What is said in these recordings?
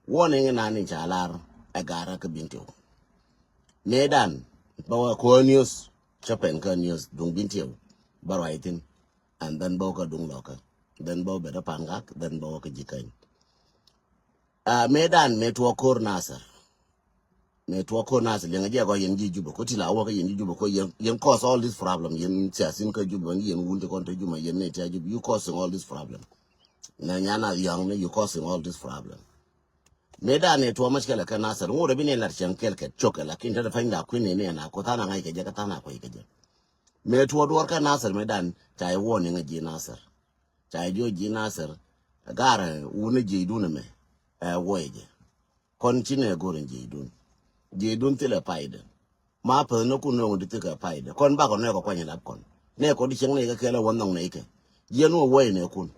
warning in an chalar agara kabinto medan bawa ko news chapen ka news dung bintio barwaitin and then boka dung loka then bo beda pangak then bo ka jikain medan metwo kor nasar metwo kor nasar lenga je ko yen juba ko tila wo ka yen juba ko yen cause all this problem yen siasin ka juba yen wunde kon to juma yen ne ta juba you causing all this problem na nyana young you causing all this problem medan metwo mashkala ka nasar ngore bine lar chen kelke choke lakin ta fanga kwini ne na ko tana ngai ke je ka tana ko ke je metwo dwar ka nasar medan ta yi woni ngaji nasar ta jo ji nasar gara wuni je duna me woje kon chine goren je dun tele paide ma pa no ku no ndi ka paide kon ba ko ne ko kwanya lap kon ne ko di cheng ne ka kele wonong ne ke je no wo ne kun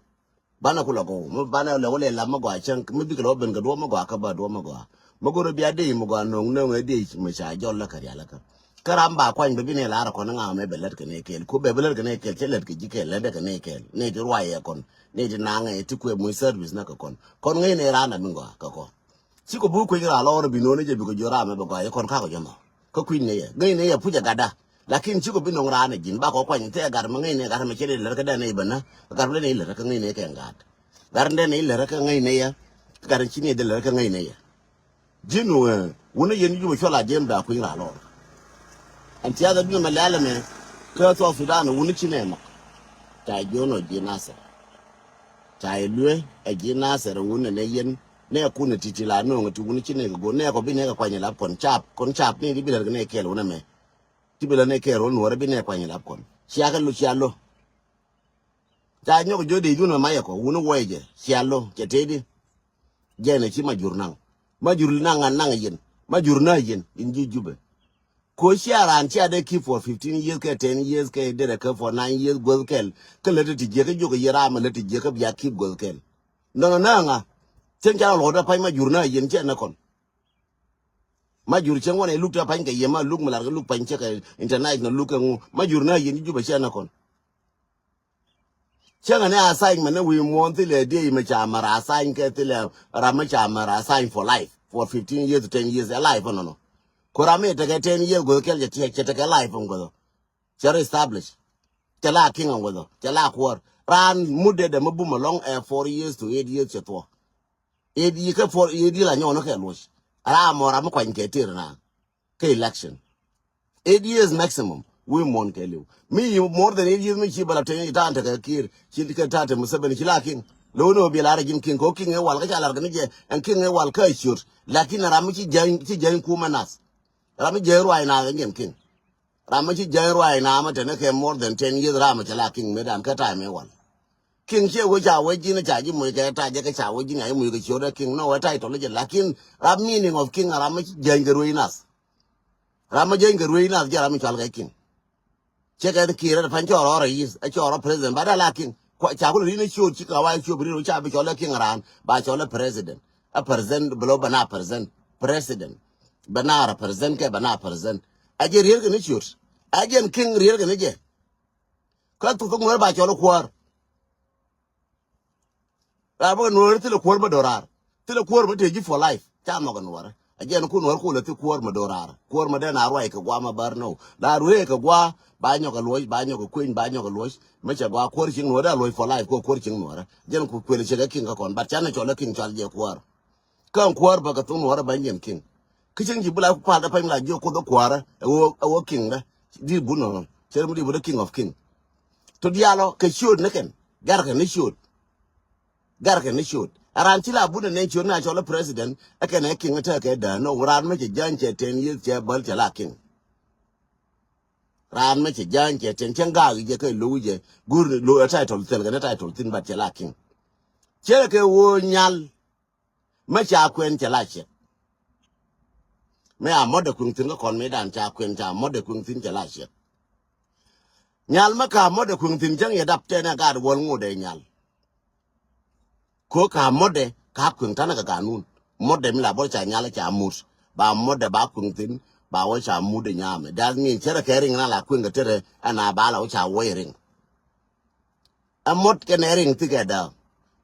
bana kula ko mo bana le wole la mago chen mi bi ko ben ga do mago ka ba do mago mago ro bia de mo ga no no de me cha jol la kar ya la ka karamba kwany be bine la ra ko nga me belet ke ne ke ko be belet ke ne ke chelet ke jike le de ke ne ke ne di rwa ye kon ne di na nga ti ku mu service na ka kon ngai ne ra na mi ngo ka ko si ko bu ko ira lo ro bi no ne je bi ko jora me ba ye kon ka ko jama ko kuin ne ye ngai ne ye puja gada lakin si ko bi no ra na jin ba ko kwany te gar ma ngai ne gar me chele le ka da ne bana gar le ne le ka ngai ne ke ngat gar ne ne le ka ngai ne ya gar chi ne de le ka ngai ne ya jinu wona ye ni ju chola jem da ku ira lo anti ada bi malala me ka to Sudan woni chinema ta jono jinasa ta ilwe e jinasa woni ne yen ne ku ne titila no ngati woni chine go ne ko bi ne ka kwanya lap kon chap ni bi ne kel wona me ti bi ne kel won wora bi ne kwanya lap kon siaka lu sialo ta nyoko jode juno maye ko woni woje sialo ketedi jene chi majurnang nang yen majurna yen inji jube ko shara an cha de keep for 15 years ke 10 years ke de ke for 9 years go kel ke le ti je ke jo ke yara ma le ti je ke bia keep go kel no nga chen cha lo da pai ma jurna yen che na kon ma jur chen wona luk ta pai ke yema luk ma la luk pai che ke internet no luk ngu ma jurna yen ju ba che na kon chen ne assign ma ne we want le de ma cha mara assign ke le ra ma cha mara assign for life for 15 years to 10 years alive no Korame take 10 years go kel je take life ngo share establish tela king ngo tela kwor ran mudde de mabuma long 4 years to 8 years to 8 years ke 4 years la nyono ke losh ara mora mo kwan ke tirna ke election 8 years maximum we mon ke lu me more than 8 years me chi bala ten ta ta kir chi ke ta te musabani chi la king lo no bi la ra king ko king e wal ka la ga ni je en king e wal ka shur lakin ra mi chi jan ku manas Rami Jeru I na ngem king. Rami Jeru I na ma tene ke more than 10 years Rami chala king medam ka time one. King che wo cha we jina cha ji mu ke ta je ka cha we jina ai mu ke choda king no wa title je lakin ram meaning of king Rami Jeru inas. Rami Jeru inas je Rami chal ka king. Che ka ki ra pan cho ro is a cho ro president ba da la king. Ko cha ko ri ne cho chi ka wa cho bi ro cha bi cho la king ran ba cho la president. A president below bana president. Bana represent ke bana present aje riel ke ni chut aje king riel ke ni je ka tu ngor ba cholo kwar ra ba no tele kwar ma dorar tele kwar ma teji for life cha mo gan war aje ku no ku le te kwar ma dorar kwar ma de na roi ke gwa ma bar no la ruwe ke gwa ba nyo ka loy ba nyo ka queen ba nyo ka loy ma cha gwa kwar ching no da loy for life ko kwar ching no ra je ku kwele che king ka kon ba cha na cholo king chal je kwar kan kwar ba ka tu no ra ba nyen king kitchen ji bula pa da pa la jo ko do kwara o king da di buno chere mu di bu king of king to dialo ke shoot neken gar ke ni shoot aran ti la bu ne shoot na cho le president ake na king ta ke da no ran me je jan che 10 years che bal che la king ran me che jan che 10 chen ga je ke lu je gur lu title tel ga title tin ba che la king chere ke wo nyal me cha kwen che la che me a mode kun tin ko me dan cha kwen cha mode kun tin cha la she nyal ma ka mode kun tin jang ya dap te na ga wol ngo de nyal ko ka mode ka kun tan ga ganun mode mi la bo cha nyal cha mus ba mode ba kun tin ba wo cha mu de nyame that mean chere ke ring na la kun ga tere ana ba la wo cha wo ring a mod ke ne ring together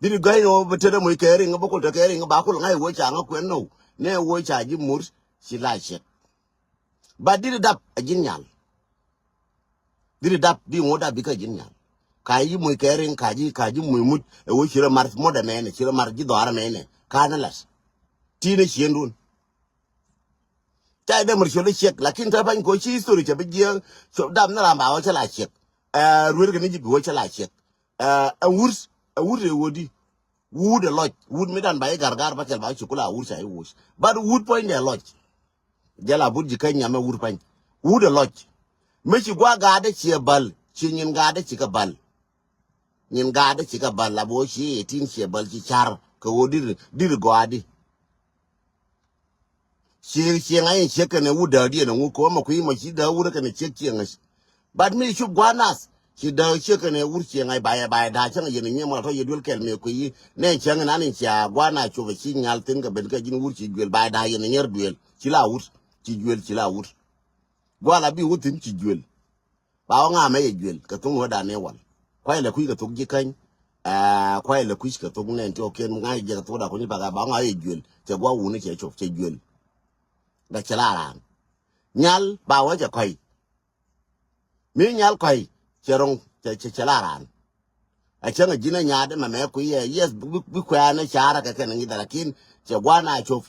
Did guy over to them we caring about the caring about I watch an no. Ne watch I give more, she likes it. But did it up a genial. Did it up being what I became genial. Kaji muy caring, kaji muy mut, a wish you're a mar more than man, you're a margid or a man, carnalas. Teenage yendun. Chai them should check, like in Tapan Cochi story, a big year, so damn no about what I check. We're going to watch a light check. A woody. Wood a lot, wood made done by a gargar, but about chocolate, which I wish. But wood point a lot. Jella wood you can yam a wood pine. Wood a lot. Make you go guard a cheer ball, chin guard a chica ball. Yin guard a chica ball, la boshi, 18 cheer ball, char, co did guardi. She ain't shaken a wood dirty and a wood come a queen, but she would can check youngest. But me should go us. She does chicken a wood ching I buy a dachang in your motto you will kill me queen. Nay chang and anisha, one I show a sing I'll think about getting wood she will buy die in a year duel. Chill out, chill out. While I be with him, chill. Baonga may duel, Katunga than one. Quite a quick to Gikan, quite a quick to Nant, okay, I get to the Kunipaga Banga duel, the one who needs of duel. The Chalaran. Nyal, Bawaja Quay. Me nyal Quay. Cherong chalaran. I chang a gina yard, my make yes, Buquana, Chara, can either a kin, Chawana, chof,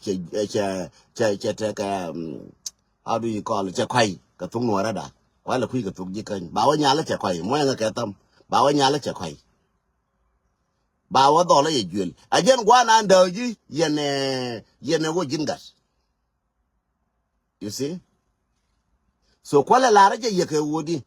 how do you call it? Chaquay, Katung Warada, while a quick to Gikan, Bawanyala Chaquay, Moyanga Katam, Bawanyala Chaquay. Bawa dollar a jewel. Again, one under ye, yene wojingas. You see? So, qual a large yaka woody.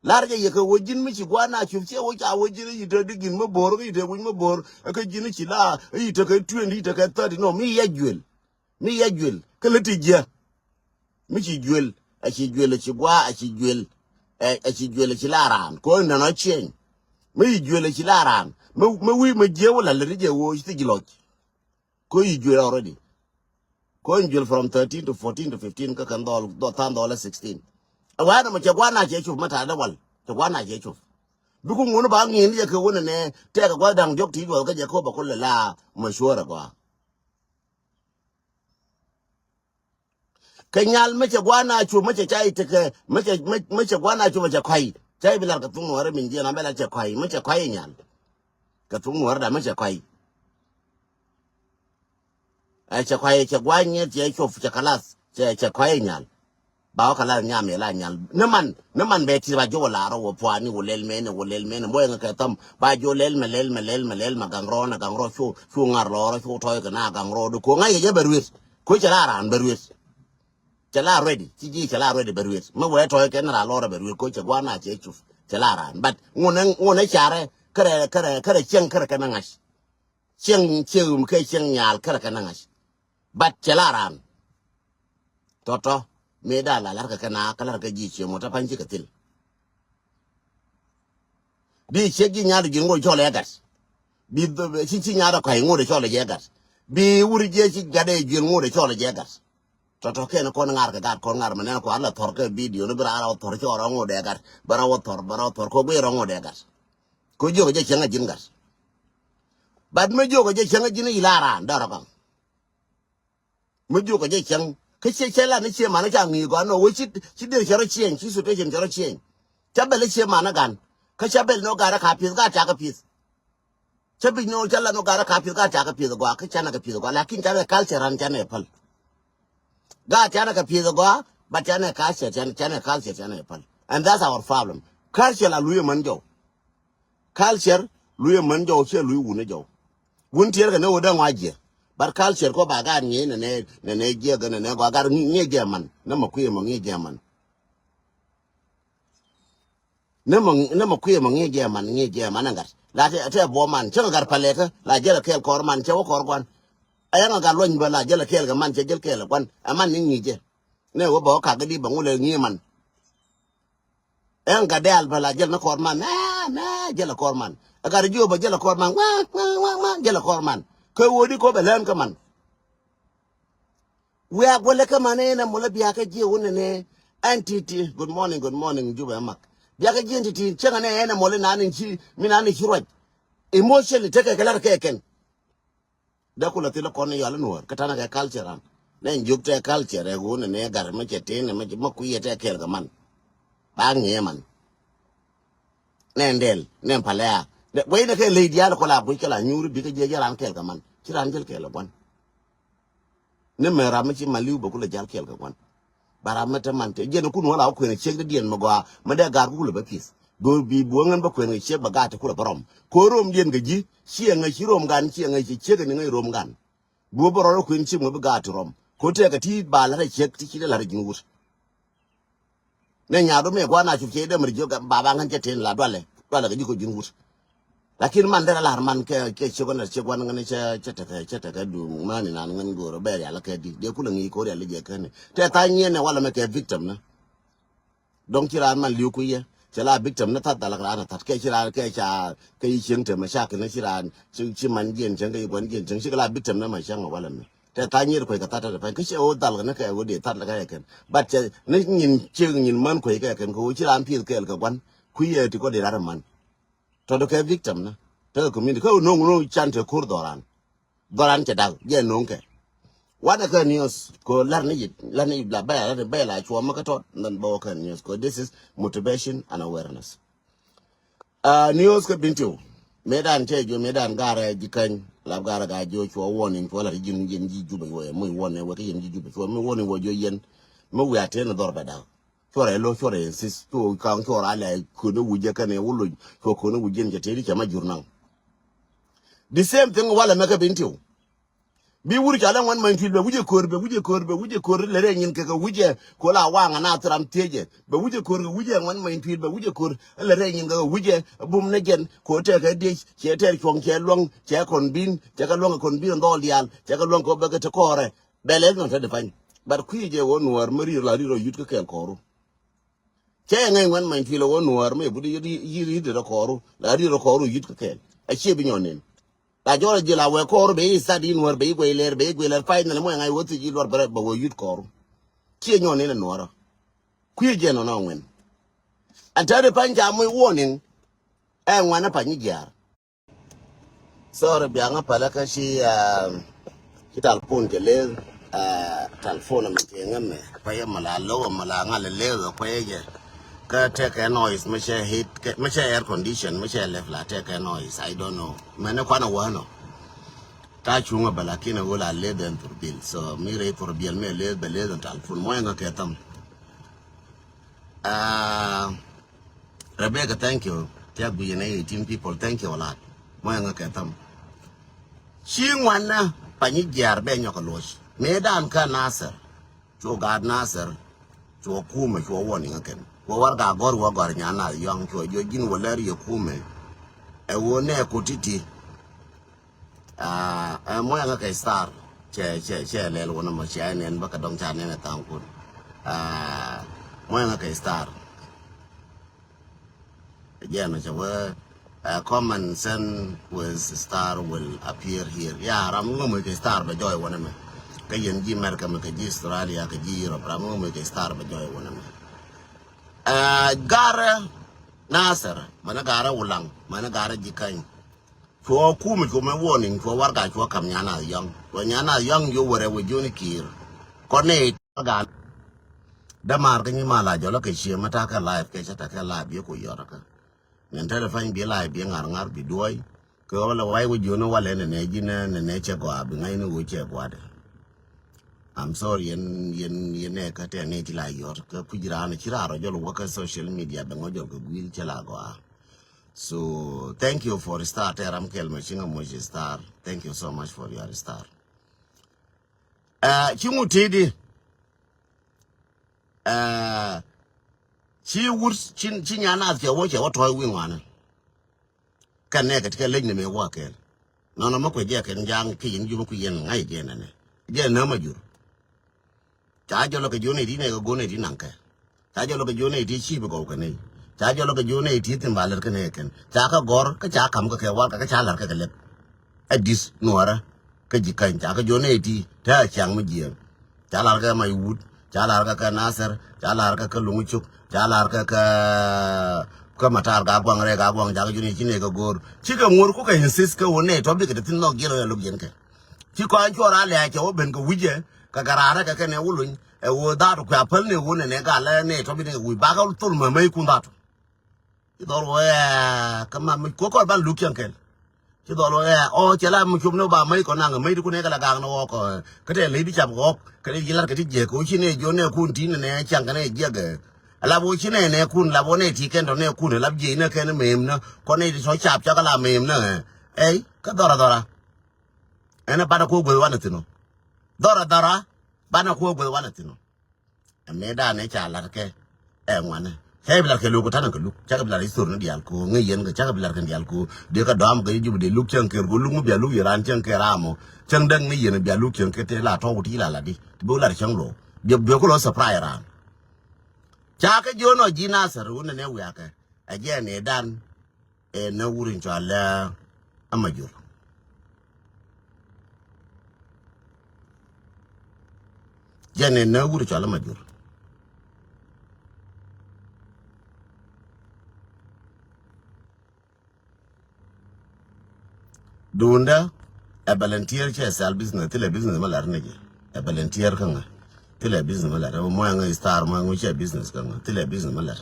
Large yaka wojin Michiguana, Chufia, which I would dig in my board, eat a wing my board, a cajinichila, eat a 20, eat a 30, no, me a jewel. Me a jewel. Kalatija. Michi jewel, a she jewel, a chigua, a she jewel, a she jewel, a chilaran, going on a chain. Me jewel, a chilaran. Me my jewel, a little watch the gelot. Go you jewel already. Going jewel from 13 to 14 to 15, $10, 16. A while I'm a Chaguana Jechu, Matana one, Chaguana Jechu. Because one about me in the Kawana, take a well down job to you, I'll get Jacoba Cola, Mashura. Kanyal Machaguana to Machai take a Machaguana to Machaquai. Chai be like a tung or a Mindian, I'm like a quai, Machaquaian. Katung or a Machaquai. I Chaquai, Chaguan, Jake of Chacalas, Chaquaian. Baukala Yam Elanial. No man betty by Joe Laro or Puani will men, boy a catum by Joe Melel, Magangrona, Gangro, Fungar, Lora, Toy, Gangro, the Kunga, Berwis, Kuchara and Berwis. Chala ready, Tiji Chala ready Berwis. No way toy can a lot of it will coach a guana chechuf, Chalaran. But one a chare, Kara Chang Karakanangas. Chang Chum Kachang Yal Karakanangas. But Chalaran. Toto. Meda la larga kana kala ka ji che mota panji ka til bi che gi nyaado gi ngol chole gas bi ci nyaado kay ngode chole gas bi wuri je ci gade gi ngode chole gas to ken ko ngar ka gar ko ngar manen ko ala tor ka video no bra ala tor cho ro ngode gas bara tor ko be ro ngode gas ko jogo je chenga jin gas bad me jogo je chenga jin ilara ndara kan me jogo je chenga Kachela ni chema na changi go no we chi de chero chien chi su te chen chero chien chabele chema na gan ka chabel no gara ka pis ga cha ka pis chabi no chala no gara ka pis ga cha ka pis go ka chana ka pis go lakin chana culture ran chana pal ga chana ka pis go but chana culture chana culture chana pal and that's our problem culture la luye manjo culture luye manjo che luye wune jo wun tier ga no dan waje but culture ko bagar ni ne je ga ne ko agar ni je man na makuye mo ngi je man na makuye mo ngi je man ngar la te bo man che gar paleka la je la kel kor man che wo kor kwan ayanga ga loñ ba la je la kel ga man che jel kel kwan aman ni je ne wo bo ka ga di ba ngule ngi man en ga dal ba la je na kor man na je la kor man agar jo ba je la kor man wa je la kor man ko wodi ko be len ka man we are gole ka manena mula biaka je wonne entity good morning juba mak biaka je entity chenga ne ene mole nanin chi minani hiroj emotionally take a kala keken da kula tilo kono yala nuor katana ka culture ran ne njuk te culture e go ne gar ma chete ne ma ku yete kel ga man ba nge man ne ndel ne palea we ne ke lady ala kola bu kala nyuri bi ke je jaran kel ga man kiran jel kel gon ne mera ma chi maliu ba kula jal kel ga gon bara mata man te je no kun wala ko ne chek de dien magwa ma de gar ku ba pis go bi bo ngan ba ko ne chek ba ga ta kula barom ko rom dien ga ji chi nga chi rom gan chi nga chi chek ne ngai rom gan bo boro ko chi mo ba ga ta rom ko te ga ti ba la chek ti chi la jin wut ne nya do me kwa na chu che de mer jo ga ba ba ngan che ten la dole ga ji ko jin wut lakin man dara la man ke che gona che gwana ngane che ta ka du mani na ngan go ro be ya la ke di de kula ngi ko ya le je kan te ta nyene wala me ke victim na donc ci man liu ku ye ci la victim na ta dala na ta ke ci la ke cha ke yi chen te ma sha ke na ci la ci man gen chen ke gon gen chen ci la victim na ma sha wala me te ta nyere ko ka ta ta fa ke ci o dal na ke o de ta la ka ken ba che ne nyin che nyin man ko ke ken ko ci la pi ke ka gon ku ye ti ko de ra man to do ke victim na to community ko no chante kur doran che dag je no ke wada ka news ko larni la ba la chwa makato nan ba ka news ko this is motivation and awareness news ka bintu medan te jo medan gara jikan la gara ga jo chwa warning ko la jin ji juba yo mu wone wa yin ji juba ko mu wone wo jo yen mu wa te na dor ba da chore lo chore insist to kan chora la ko no wuje kan e wulo ko no wuje nje te ri chama jurnal the same thing wala meka bintu bi wuri jala wan man filbe wuje korbe le re nyin ke wuje ko la wanga na tram teje be wuje korbe wuje wan man filbe wuje kor le re nyin ga wuje bum ne gen ko te ka de che ter chong che long che kon bin che ka long kon bin ndo lial che ka long ko be ke te kore be le no te de fan bar ku je won war mari la ro yut ke kel koru che ngai wan man filbe won war me budi yiri de koru la ro koru yut ke kel a che bi nyonen la jora jila we kor be sa din war be gweler final mo ngai wotu ji lor bare ba wo yut kor tie nyon ne no ro ku je no no wen antare panja mo warning e nwana pa nyijar sore bi anga pala ka shi kital pon ke le telephone me ke ngame pa ya mala lo mala ngale le ko ye ka take a noise me share heat me share air condition me share left la take a noise I don't know mane kwa na wano ta chunga balakina gola le den turbil so mi re turbil me le be le den telephone mo nga ketam Rebecca thank you tag bi ne 18 people thank you a lot mo nga ketam shi ngwana pani jar be nyoko losh me dan ka nasser to gad nasser to kuma to woni ngaken wo war ga gor wo gor nyana yong to jo jin woler yo kume e wo ne ko titi mo nga ka star che le lo na mo che ne ba ka dong cha ne na tang kun mo nga ka star again no chawa common sense with star will appear here yeah ram mo ka star ba joy wona me ka yen ji America me ka ji Australia ka ji Europe ram mo ka star ba joy wona me gara nasar mana gara ulang mana gara jikan cho kuma cho me warning cho warga cho kam nyana yang yo wore we joni kir kone ga da mar ga ni mala jo la ke shi mata ka live ke chata ka live yo ko yora ka nen tele fan bi live bi ngar bi doy ko wala wai we jono wala ne jina ne che go abi ngai no che go de I'm sorry yen ne ka te ne ti la yor ka kujira ne chiraro jo lo ka social media be ngojo ko gwil chela go so thank you for start ram kel machinga moji star thank you so much for your star chimutidi chi wur chin nyana je wo che wo toy wingwana kan ne ka te le ne me wa kel no ma ko je ken jang ki yin ju ko yen ngai je ne je na ma jur cha jo lo ke jone di ne go gone di nan ka cha jo lo ke jone di chi be go ka ne cha jo lo ke jone di tin baler ke ne ken cha ka gor ka cha kam ka ke war ka cha lar ka le adis nuara ka ji kan cha ka jone di ta chang mu ji cha lar ka mai wut cha lar ka nasar cha lar ka lungu chuk cha lar ka ka matar ga kwang re ga kwang ja ju ni chine ka gor chi ka ngur ku ka insist ka wone to bi ka tin no giro lo gen ka chi ko an chora le ke o ben ka wije ka garara ka ne wulun e wo da to ka pal ne wone ne ga le ne to bi ne wi ba ga tul ma mai kun da to ti do ro ya ka ma ko ko ban lu kyan ken ti do ro ya o che la mu chum no ba mai ko na ga mai ku ne ga la ga no ko ka te le bi cham go ka le yilar ka ti je ko chi ne jo ne kun ti ne chang ka ne je ga la bo chi ne kun la bo ne ti ken do ne kun la je ne ken mem na ko ne so chap cha ka la mem na ei ka dora ena bana ko gwe wana tino dora bana ko gwe wana tino me da ne cha la ke e ngwana he bla ke lu ko tan ko lu cha bla ri sur ne dial ko ngi yen ga cha bla ke dial ko de ka dam ga ju de lu chen ke ko lu mu bia lu yiran chen ke ramo chen dang ni yen bia lu chen ke te la to ti la di bo la chen lo de ko lo surprise ran cha ke jo no ji na saru ne we aka a je ne dan e na wurin cha la amajur jane na wuri chala majur dunda a volunteer che sal business tele business malar nege a volunteer kanga tele business malar mo nga star mo nga che business kanga tele business malar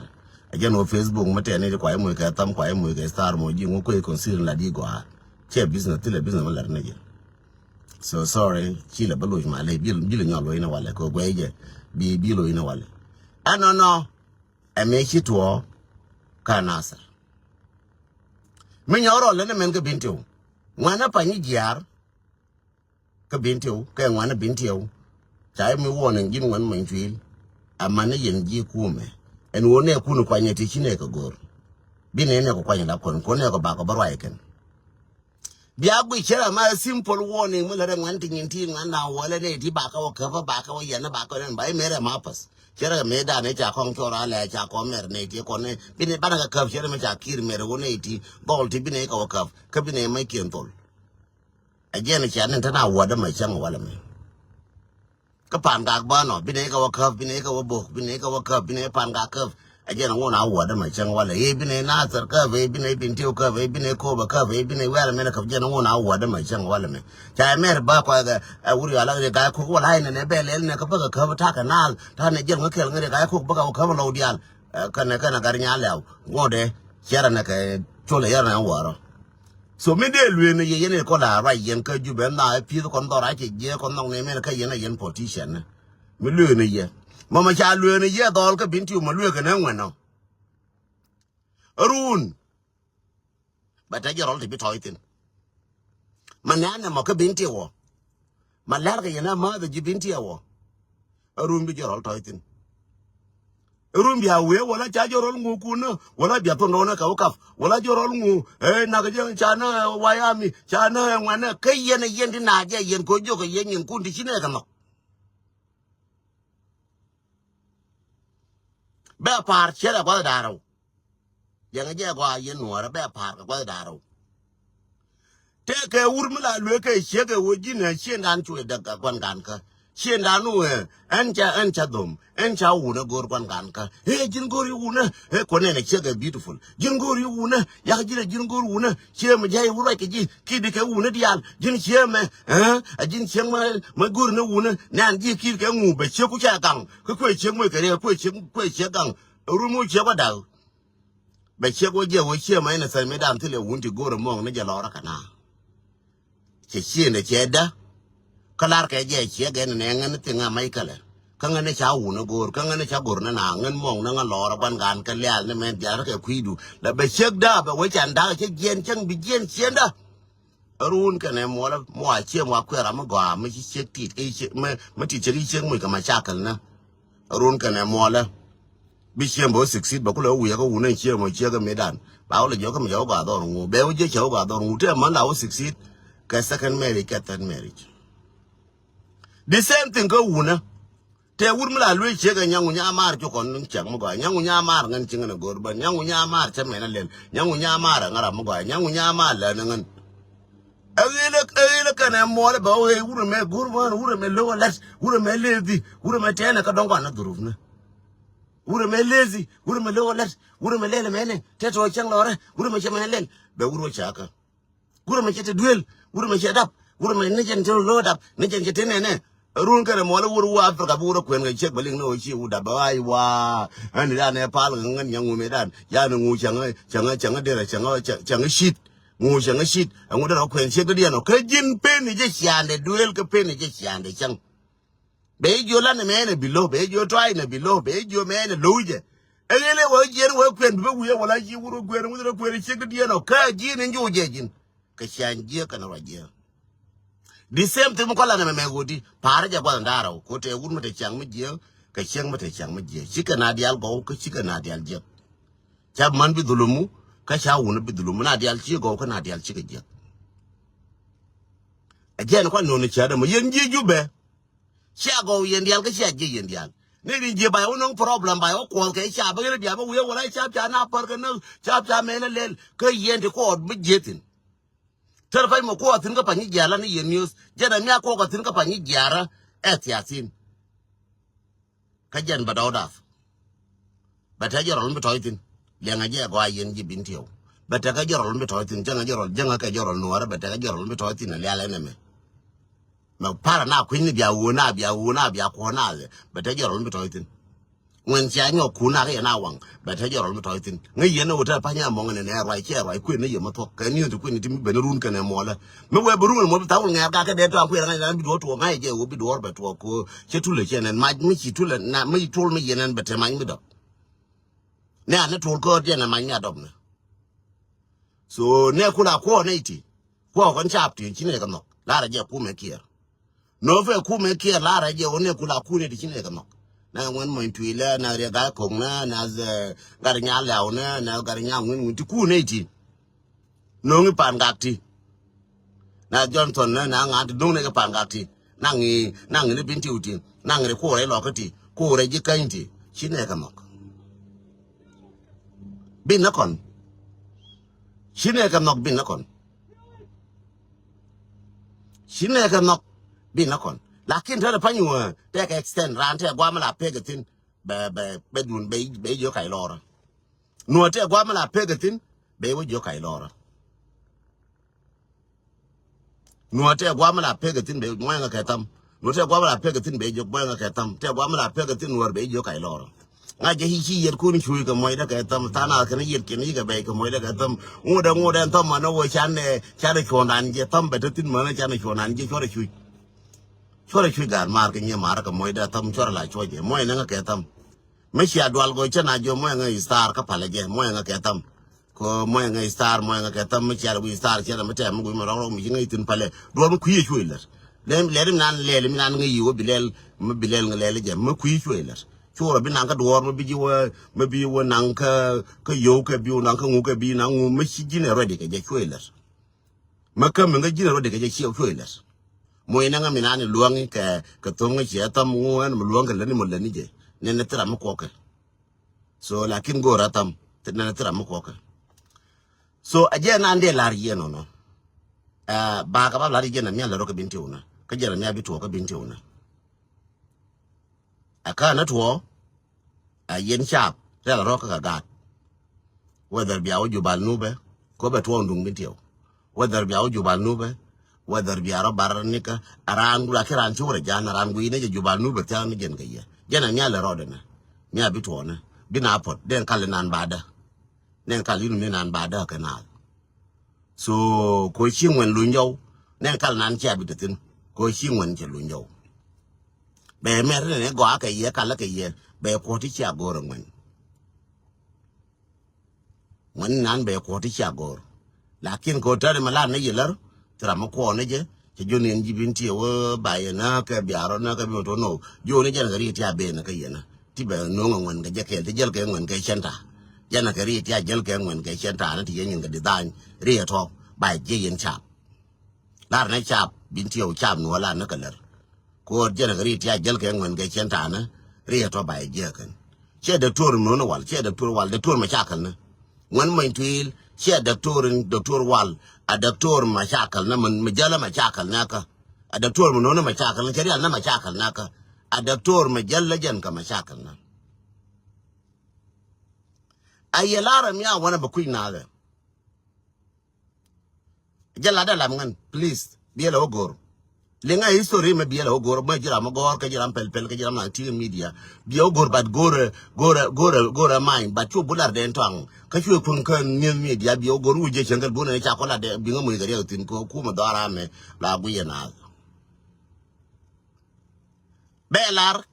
a jano facebook mate ne ko ay mo ka tam ko ay mo ka star mo ji ngo ko consider la di go che business tele business malar nege so sorry chile balu ma le bil nyalo ina wale ko gweje bilo ina wale no e me chitwo kanasa me nyoro le ne men ga bintu ngwana pa ni jar ka bintu ka ngwana bintu chai mi wona ngin ngwan man twil amane yen ji kume en wone kunu kwanye ti chine ka gor bine ne ko kwanye la kon ko ne ko ba ko barwa ken bia gwi chera ma simple warning mo le ngwan tin tin ngwan na wala ne ti ba ka o ka ba ka o yana ba ka ne ba mere mapas chera me da ne cha kong chora le cha ko mer ne ti ko ne bine ba ka ka chera me cha kir mere wone ti gol ti bine ka o ka bine mai ken tol again cha ne ta na wada mai chang wala me ka pan ga ba no bine ka o ka bine ka o bo bine ka o ka bine pan ga ka again wona wada mai chang wala e bine na sar ka ve bine bin ti ka ve bine ko ba ka ve bine wala me ka jena wona wada mai chang wala me cha mer ba ko ga wuri ala ga ko wala ne be le ne ka ba ka ta ka na ta ne jeng ka ngere ga ko ba ka lo dial kana gar nya law ngode chera na ka chole yar na waro so me de lue ne ye ne ko la ra yen ka ju be na pi ko ndo ra ke je ko no ne me ka yen yen politician me lue ne ye mama cha lue ne ye dol ka bin ti ma lue ka na ngwano run ba ta jero ti bi toitin manana mo ka bin ti wo ma lar ka yana ma da ji bin ti wo run bi jero toitin run bi awe wala cha jero ngu kuna wala bi to no na ka ukaf wala jero ngu na ga je cha na wayami cha na ngwana kai yen yen ti na je yen ko jo ko yen yen kun ti chine ka no ba par chera ba daro yang je kwa yen nuora ba par ka daro te ke urmula lwe ke chege wojine chendan chwe daga kwan gan ka chendanu encha dom encha una gor kwan gan ka jin gori una ko ne chege beautiful jin gori una ya jin gori una chem jai wura ke ji kidi ke una dial jin cheme jin chem ma gor na una nan ji kidi ke ngu be che ku cha gang ko chem mo ke re ko che gang rumu che ba da be che ko je wo che mai na sai me dam tile wunti gor mo ne je lora kana che ne che da kalar ke je che ge ne ngan ti nga mai kala ka ngane cha u no gor ka ngane cha gor na ngan mong na nga lora ban gan ka le ne men ja ke kuidu la be che da be we chan da che gen chen bi gen chen da run ka ne mo la mo a che mo kwera ma ga ma che ti e che ma ti che ri che mo ka ma cha kal na run ka ne mo la bi che mo succeed ba ko lo wi ka u ne che mo che ga me dan ba le jo ka mo jo ga do ngu be o je che ga do ngu te man la o succeed ka second marriage ka third marriage the same thing go una te wurmula lwe che ga nyangu nya mar jo kon chang mo ga nyangu nya mar ngan chinga na gor ba nyangu nya mar che me na len nyangu nya mar ngara mo ga nyangu nya mar la ngan ele kana mo le ba we wur me gor ba wur me lo la wur me levi wur me tena ka don na duruf na ure me lazy ure me low let ure me lele mene teto chang lore ure me chama lele be ure chaka ure me chete duel ure me chedap ure me ne chen to load up ne chen chete ne run kare mo la ure wa Africa ure kwen ga chek baling no chi u da ba ai wa ani da ne pal ngan yang u me dan ya no ngu changa de ra changa shit ngu changa shit ngu da kwen chek de no ka jin pen ni je chande duel ka pen ni je chande chang be jo la ne mene below be jo try ne below be jo mene louje elele wo jer wo kwen be wuye wala ji wuro kwen wuro kwen chek de no ka ji ne jo je jin ka chanje ka na waje the same thing ko la ne me godi para ja kwa ndara ko te wur mate chang me je ka cheng mate chang me je chika na dial go ka chika na dial je cha man bi dulumu ka cha wuna bi dulumu na dial chi go ka na dial chika je again ko no ne cha da mo yen ji jube cha go yen dial ka cha je yen dial ne rin je ba no problem ba ko ka cha ba le dia ba wuye wala cha na par ka no cha me le lel ka yen de ko mi je tin ter fay mo ko atin ka panyi jala ni yen news jana mi ko atin ka panyi jara etiasin ka jan ba dawdaf ba ta jorol mi toytin le nga je go yen ji bintiyo ba ta ka jorol mi toytin janga ka jorol no ara ba ta ka jorol mi toytin le ala ne me ma para na kwin ni bia wo na ko na le ba ta jorol mi toytin ngwen cha nyo ku na ka na wang ba ta jorol mi toytin ngi yen no ta pa nya mo ngene ne rai che rai kwin ne yema to ka ni to kwin ti mi be run ka ne mo la me we burun mo ta nga ka de to kwin na bi do to nga je wo bi do ba to ko che tu le che ne ma mi chi tu le na mi tu mi yen ba te ma mi do ne ana to ko de na ma nya do ne so ne ku la ko ne ti ko kon chap ti chi ne ka no la ra je ku me kier no fe ku me kier la ra je o ne ku la ku ne ti chi ne ka no na wen mo intuile na re ga ko na ze gar nya law na gar nya ngun ti ku ne ti no ngi pan ga ti na Johnson na nga do ne ga pan ga ti na ngi ne bin ti uti na ngi ko re lo ka ti ko re ji kan ti chi ne ka no bin na kon chi ne ka no bin na kon chi ne ka no bin na kon lakin ta da panyu te ka extend ran te gwa mala pegatin be dun be yo kai lora no te gwa mala pegatin be wo yo kai lora no te gwa mala pegatin be mo nga ka tam no te gwa mala pegatin be yo mo nga ka tam te gwa mala pegatin wor be yo kai lora nga je hi yer ko ni chui ka mo da ka tam ta na ka ni yer ke ni ka be ka mo da ka tam ngoda tam ma no wo chan ko nan je tam be tin ma na chan ko nan je chore chui gar mar ke nye mar ka moida tam chore la choje moy na ka tam me shi adwal go chana jo moy nga star ka pale je moy nga ka tam ko moy nga star moy nga ka tam me shi adwi star chana me tem go me ro mi ngi tin pale do me kuyi chui ler le nan le mi nan ngi wo bilel me bilel nga le je me kuyi chui ler chore bi nan ka do me bi wo nan ka yo ka bi nan ka ngu ka bi nan ngu me shi jine ready ka je chui ler me ka me nga jine ready ka je chui ler moy na nga minani luangi ka tonga chi atam nguan luanga lani mo lani je ne tra mo koke so lakin go ratam ne tra mo koke so aje na ande lar ye no ba ka ba lar ye na mi la ro ka binti una ka jera mi abi to ka binti una aka na to a yen chap la ro ka ga whether bi awu jubal nube ko be to ndung binti whether bi awu jubal nube whether bi aro baranika arangu la kiran chore jana rangu ine je jubal nu betan gen gaya jana nyale rodena nya bitone bina pot den kale nan bada nen kale nu nan bada kanal so ko chingwen lunyo nen kale nan cha bitatin ko chingwen che lunyo be mere ne go aka ye kala ke ye be ko ti cha goro ngwen nan be ko ti cha goro lakin ko tare mala ne yelar tramo ko ne je ke joni en jibinti wo bayena ka biaro na ka bi to no joni jan gari ti abe na ka yena ti be no ngwan ga je ke te jel ke ngwan ke chenta jana ka ri ti a jel ke ngwan ke chenta na ti yen ga design ri to ba je yen chap lar na chap binti o chap no la na ka ler ko jana gari ti a jel ke ngwan ke chenta na ri to ba je kan che de tor no no wal che de tor wal de tor ma chakal na ngwan mo intuil che doctor wal a doctor mashakal na majala mashakal naka a doctor mu nona mashakal na shari'a na mashakal naka a doctor majalla jan ka mashakal na Ayelara me I wanna be queen now. Jalada lamngan, please, be a logo. Lenga history me be a logo, my jiram gore, kajiram pel, kajiram TV media. Be a gore, but gore mine, but you buller den tongue. Kachu kunkan near media, be a gore, which is younger bone and chocolate, being a mother, Kuma Dorame, La Guyana. Belar,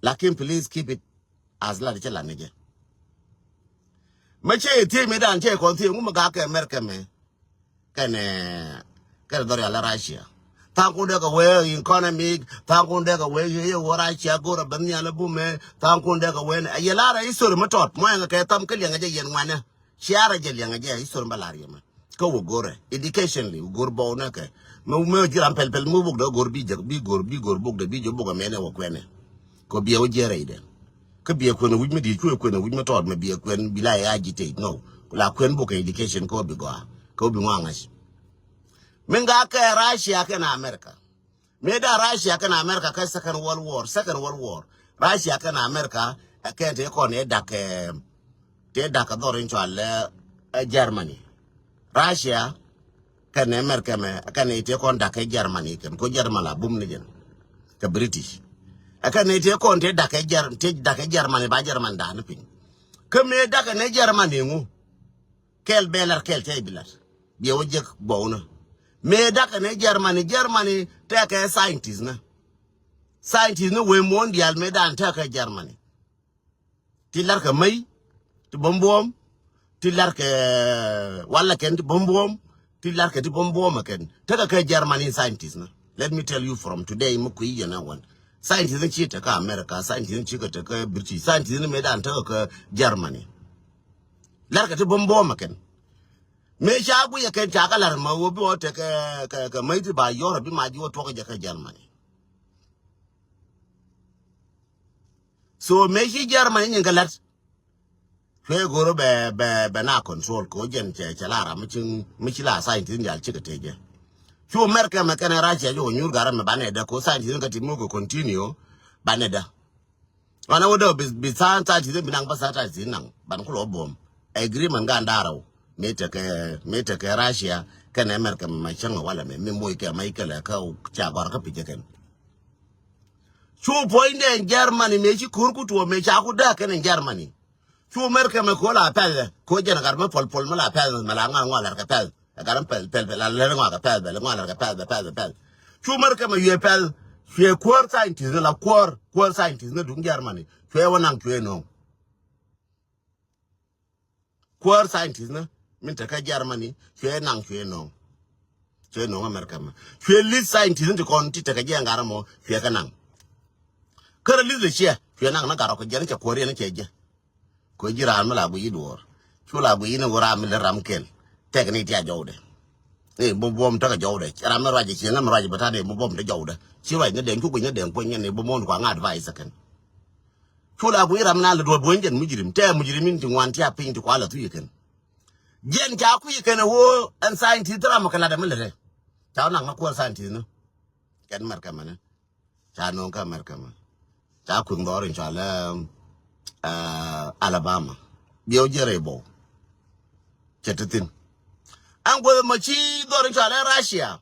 Lakin, please keep it as la chelanaja. Mache, tell me that, take on the Umagaka America me. Can Doria la Russia. Tankundega way economic, Tankundega way you what I shall go to Banyala Bume, Tankundega when a Yelara is sort of matot, Moyanga Katam Kalianga and one, Shiara Jelianga is sort of malarium. Go gore, educationally, Gurbo Naka. No merger and pelpel move the Gorbija, big or book the video book a man or quene. Could be a gerade. Could be a queen with me, the queen with my thought, maybe a queen be like agitate. No, la queen book education could be go. Could be wangas. Menga ka Russia ka na America. Meda Russia ka na America ka Second World War. Russia ka na America ka te ko ne dak dorin chwal Germany. Russia ka na America me ka ne te ko dak Germany ken ko Germany bum ne jen ka British. Ka ne te ko te dak Germany ba German da ne pin. Ka me dak ne Germany ngu kel belar kel tay bilat. Bi wajek bawna. Me daka ne Germany take a scientist na. Scientist no we mondial me dan take Germany. Tilar ka may, ti bombom, tilar ka wala ken ti bombom, tilar ka ti bombom ken. Take a Germany scientist na. Let me tell you from today mukuyi na one. Scientist in chita ka America, scientist in chika take British, scientist in me dan take Germany. Lar ka ti bombom ken. Me shabu ya ken chakalar ma wobi wote ka maiti ba Europe ma ji woto ka Germany. So me shi Germany ngalat. Fe goro be na control ko jen chalara michila scientist ndi alchika teje. Chu America me kana Russia yo nyur gara me baneda ko scientist ngati mugo continue baneda. Wana wodo bi scientist binang ba scientist nang ban ko bom. Agreement ga ndaro. Mete ke Russia kan America machanga wala me moy ke Michael ka chagor ka pijeken chu point in Germany me chi kurkutu me cha ku da kan Germany chu America me ko la pel ko jena gar me pol me la pel me la ngwa ka pel garam pel la le ngwa ka pel le ngwa ka pel chu America me ye pel fe core scientist la core scientist na dung Germany fe wonang fe no core scientist na minta ka Germany fe nang fe no America ma fe lead scientist ndi kon ti ka je ngara mo fe ka nang kara lead le che fe nang na garo ko je ne ko re ne che je ko jira ma la bu yidor chu la bu yina wora mi le ramkel tek ni ti a jowde bom ta ka jowde ram ma raji che ngam raji bata de bom ta jowde chi wa ne den ku ne den ko ne bo mon ko nga advice kan chu la bu ram na le do bo njen mujirim te mujirimin ti wan ti a pin ti ko ala tu yiken jen ja ku yikene wo an scientist dra makala da milere ta na ko scientist no ken marka mana ta no ka marka ma ta ku ngor inshallah Alabama bio jerebo chetetin an go ma chi do inshallah Russia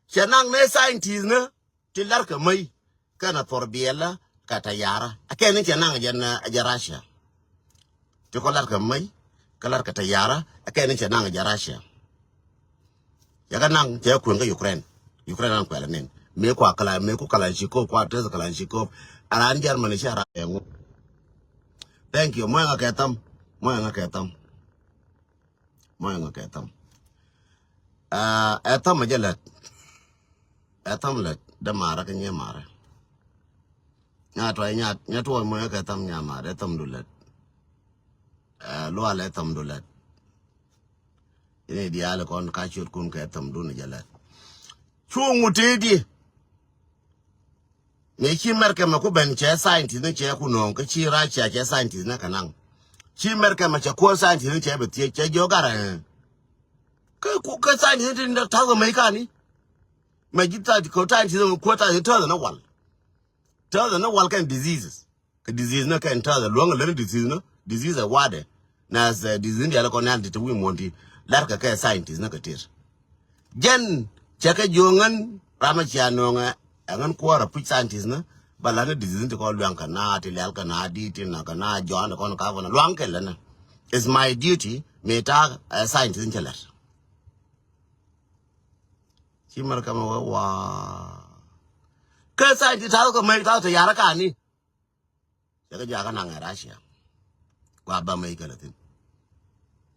kenang ne scientist ne ti larka mai kana torbiela kata yara akene kenang ja Russia ti ko larka mai kalar kata yara akene chenanga ja Russia yaga nang te ku nga Ukraine an kwala nen me ko kala shiko kwa teza kala shiko aran Germany shara yangu thank you moya ketam etam majalat etam let da mara ka nye mara nya to moya ketam nya mara etam dulat lo ala tam dolat ine diala kon ka chur kun ka tam dun jala chungu tedi me chi merke ma ku ben che scientist ne che ku non ka chi ra che scientist na kanang chi merke ma che ko scientist ne che be tie che jo gara ka scientist ne ta ga mai ka ni ma gita ko scientist ne ko ta na wal kan diseases ka disease na kan ta da long learn disease no disease wade nas disease ya ko nan te wi monti lar ka scientist na ka tir jen chaka jongan rama cha nonga angan ko ra pu scientist na balana disease ko luang kana ti lel kana di ti na kana jon ko ka wona luang ke lana it's my duty meta scientist in chelar chimar kama wa ka scientist ta ko mai ta yara ka ni chaka ja ka na Russia kwa ba mai ka latin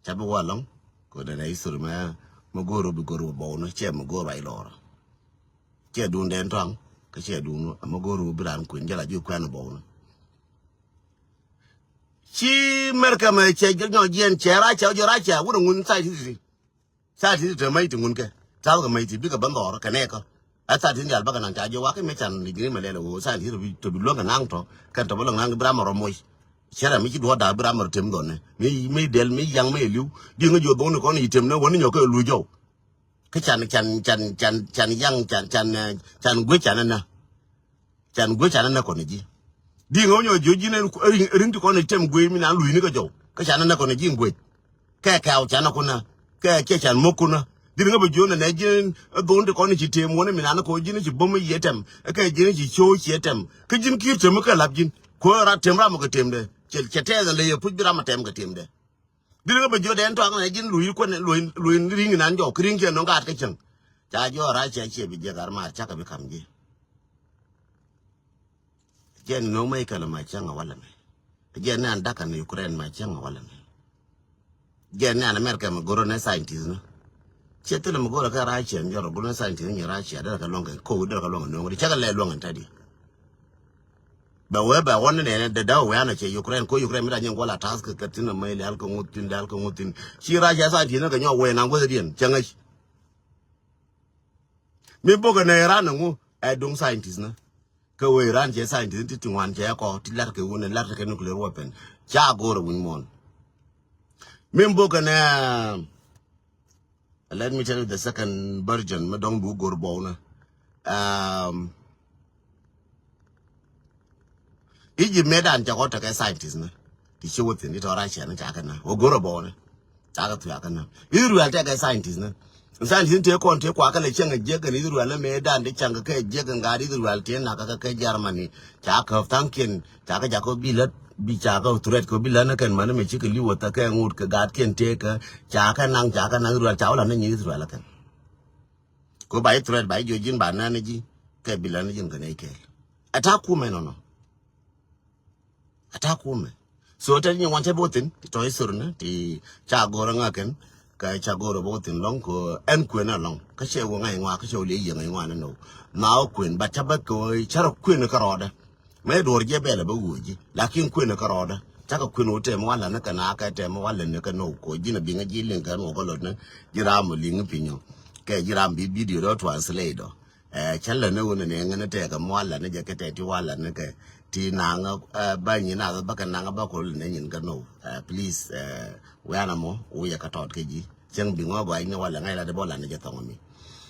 chabu walong ko da nei surma magoro bi goro bono che magoro ai lora che dun den tong ka che dun magoro bran kun jala ju kwan bono chi merka me che no jen che ra cha jo ra cha wu ngun sai ti te mai tungun ke ta ga mai ti bi ka ban dora ka ne ka a ta tin jal ba ka nan cha jo wa ke me chan ni me le lo sai ti to bi lo ka nang to kan to lo nang bra mo moi chera mi do da bra mo tem don ne mi del mi yang me liu di ngo jo don ko ni tem ne woni nyo ko lu jo ka chan yang chan gwe chan na ko ni ji di ngo nyo jo ji ne ring ko ni tem gwe mi na lu ni ko jo ka chan na ko ni ji gwe ka chan ko na ka ke chan mo ko na di ngo be jo na ji don ko ni ji tem woni mi na ko ji ni ji bom yetem ka ji ni ji cho yetem ka jin ki tem ka lab jin ko ra tem ra mo ko tem de che te le ye pu bra ma tem ka tem de di ngo be jo den to na jin lu ko ne lu ring nan jo kring ke no ga ka chen cha jo ra che bi je gar ma cha ka bi kam ji jen no mai kala ma changa wala me jen nan daka ne Ukraine ma changa wala me jen nan America ma goro na scientist no chetele ma goro ka ra che njoro goro na scientist ni ra che da ka longa ko da ka longa no ri chaga le longa tadi ba we ba won ne da we ana che Ukraine ko Ukraine mi da nyen wala task ka tin mai le alko ngutin shi ra ja scientist no ka nyo we na go dien changa mi boga ne ra na ngu ai dong scientist na ka we ran che scientist ti wan che ko ti lar ke wona lar ke nuclear weapon cha go ro win mon membo kana let me tell you the second version ma dong bu gor bona iji medan cha ko ta ka scientist na ti che wote ni to ra che na cha kana o goro bona cha ka tu ya kana iru ya ta ka scientist na scientist te ko te kwa ka le chen je ka ni iru ala medan de chang ka je ka ngari iru al te na ka Germany cha ka tanken cha ka ja ko bilat bi cha ka turet ko bilana kan man me chi ka liwo ta ka ngut ka gat ken te ka cha ka nang iru al cha la ne ni iru ala kan ko bai turet bai jo jin ba na ne ji ka bilana jin ka ne ke ata ku me no ata ku me so ta ni wan te botin to isur na ti cha go ra ngaken ka cha go ro botin long ko en ku na long ka che wo ngai ngwa ka che le yi ngai ngwa na no ma o ku ba cha ba ko cha ro ku na ka ro da me do je be la ba wo ji lakin ku na ka ro da cha ka ku no te mo wala na ka na ka te mo wala ne ka no ko ji na bi nga ji len ka no ko lo na ji ra mo ling pinyo ke ji ra bi video do translate do cha la ne wo ne nga te ka mo wala ne je ka te ti wala ne ka ti na nga ba ni na ba ka na nga ba ko ne nyin ka no please we ana mo o ya ka tot ke ji chen bi ngo ba ni wala ngai la de bola ne je tong mi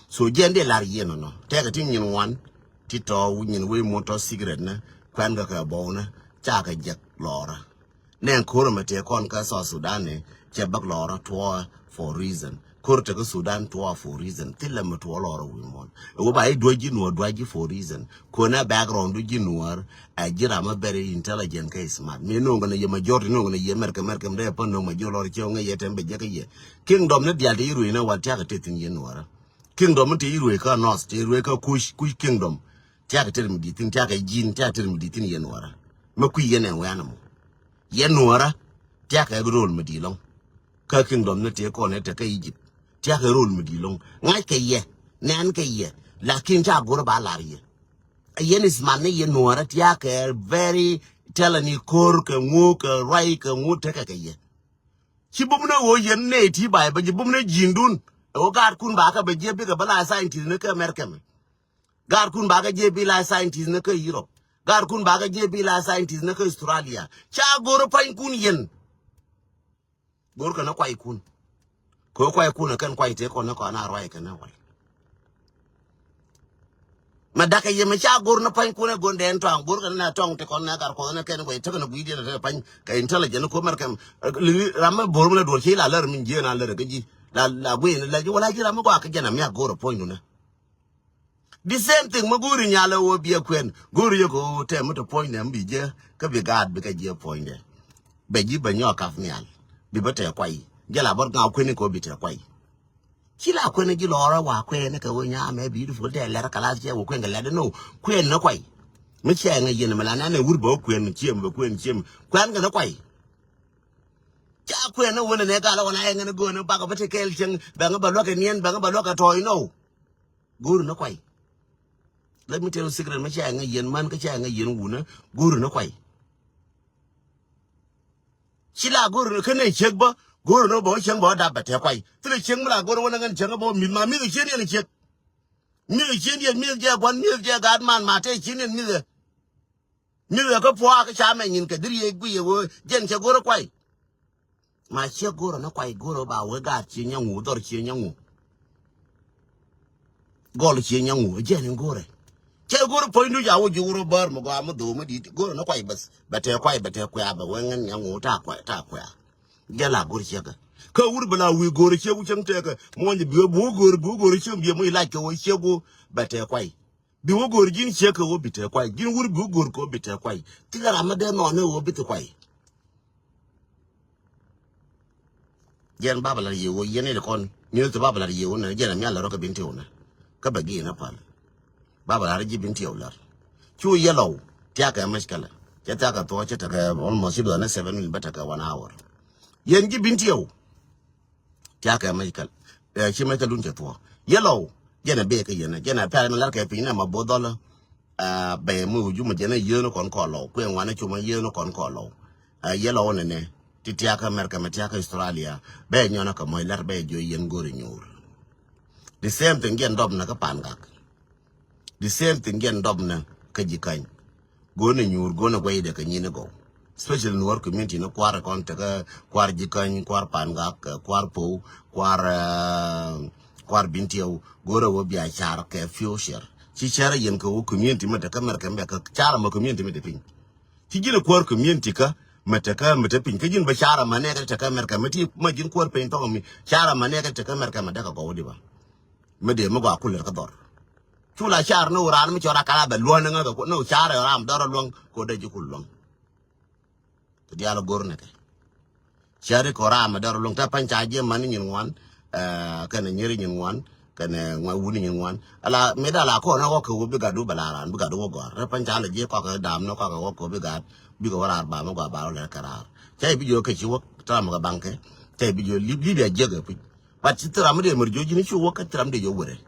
so jende lar ye no te ka tin nyin wan ti to nyin we motor cigarette na kwan ka bo na cha ka je lora ne ko ro mate kon ka so Sudan ne che bak lora to for reason ko te ka Sudan to for reason tilla mo to lora we mon o ba i do ji no do ji for reason ko na background ji nuar a jira ma very intelligent ka smart me no ngana ye majority no ngana ye merka mre pa no majority che nga ye tembe je ka ye kingdom ne dia de iru ina wa ta ka te tin ye nuara kingdom te iru ka north te iru ka kush kingdom ta ka te mi ditin ta ka jin ta te mi ditin ye nuara ma ku ye ne wa na mo ye nuara ta ka role mi dilong ka kingdom ne te ko ne te ka Egypt ta ka role mi dilong ngai ka ye nan ka ye lakin ta go ba la ye yen is man ye nuara ta ka very telling kor ka ngu ka rai ka ngu te ka ye chi bumna wo yen ne ti ba ba ji bumna jindun o gar kun ba ka ba je bi ka bala scientist ne ka America me gar kun ba ka je bi la scientist ne ka Europe gar kun ba ka je bi la scientist ne ka Australia cha goro pa kun yen gor ka na kwai kun ko kwai kun kan kwai te ko na ko na rai ka na wal madaka ye me cha gur na pan kuna gonde en tong gur na tong te kon na gar ko na ken ko te ko bi de pan ka intelligent ko mer kam ram bor mo do chi la ler min je na ler ga ji la we la ji wala ji ram ko ka jana me gur point na the same thing mo gur nya la wo bi kwen gur ye ko te mo to point na bi je ka bi gad bi ka je point de be ji ba nyo ka fnial bi ba te kwai je la bor ga kwen ko bi te kwai Kila kwene ji lora wa kwene ka wonya me beautiful de la kala je wo kwene la no kwene na kwai me che nga yene mala na wurbo kwene chiem bo kwene chiem kwan ga na kwai cha kwene wona ne ga la wona nga ne go ne ba ga bete kel chen ba nga ba lo ka nien ba nga ba lo ka toy no guru na kwai let me tell you secret me che nga yen man ka che nga yen wuna guru na kwai Kila guru ka ne chek ba guru no bo chen bo da ba te kwai tele chen mala guru wona ngan chen bo mi ma mi chen ni chek mi chen ni mi je kwan mi je gad man ma te chen ni mi ko po ka cha me nyin ka diri ye gu ye wo jen che guru kwai ma che guru na kwai guru ba we ga chi nyangu dor chi nyangu gol chi nyangu jen guru che guru po ndu ja wo ju guru bar mo ga mo do mo di guru na kwai bas ba te kwai ba we ngan nyangu ta kwai Gela gor chega ka wur bala wi gor chegu chang te ka mo ni bi bo gor chem bi mo ila ke wo chegu bate kwai bi wo gor jin cheka wo bite kwai jin wur bi gor ko bite kwai tiga ramade no ne wo bite kwai jen babala ye wo yene de kon ni to babala ye wo na jen mi ala ro ka binti ona ka bagi na pal babala ji binti ola chu yellow tia ka mashkala ta ka to ta ka almost do na 7 minutes bata ka 1 hour Yengi binti yo. Tiaka Michael. She make a lunch to yellow. Jena bake yena. Jena parent like a pina ma bodola. By mu you jena yeno con colo. Queen one chuma yeno con colo. Yellow on ne. Titiaka America Matiaka Australia. Bay nyona ka moy lar bay jo yen gori nyur. The same thing gen dob na ka pangak. The same thing gen dob na ka jikany. Go na nyur go na way de ka nyine go. Especially in work community no kwar kon te kwar jikan kwar panga kwar po kwar bintio goro wo bia char ke future chi chara yen ko community mata kamar kan ba ka chara ma community mata pin ti gina kwar community ka mata pin ka jin ba chara ma ne ka ta kamar ka mati ma jin kwar pin to mi chara ma ne ka ta kamar ka ma daga go di ba me de mo ga kuller ka dor chula char no ran mi chora kala ba luan nga ko no chara ram dor luang ko da ji kullong dialo gorne ke chari ko rama dar long ta pancha je man nyin wan kana nyeri nyin wan kana ngwa wuni nyin wan ala medala ko na ko bi gadu balaran bi gadu go ra pancha le je ko ka dam no ko bi gad bi go warar ba mo go ba le karar tay bi jo ke chi wok tra mo ga banke tay bi jo li de je ga pi pat ci tra mo de mer jo jini ci wok tra mo de jo wore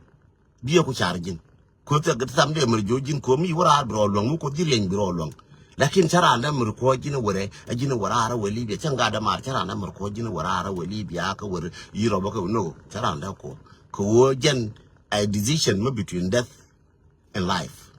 bi ko char jin ko ta ga tam de mer jo jin ko mi warar bro long ko di len bro long lakin chara da mur ko jini wore a jini warara wali biya can ga da mar chara da mur ko jini warara wali biya ka wore yiro ba ko no chara da ko wo gen a decision ma between death and life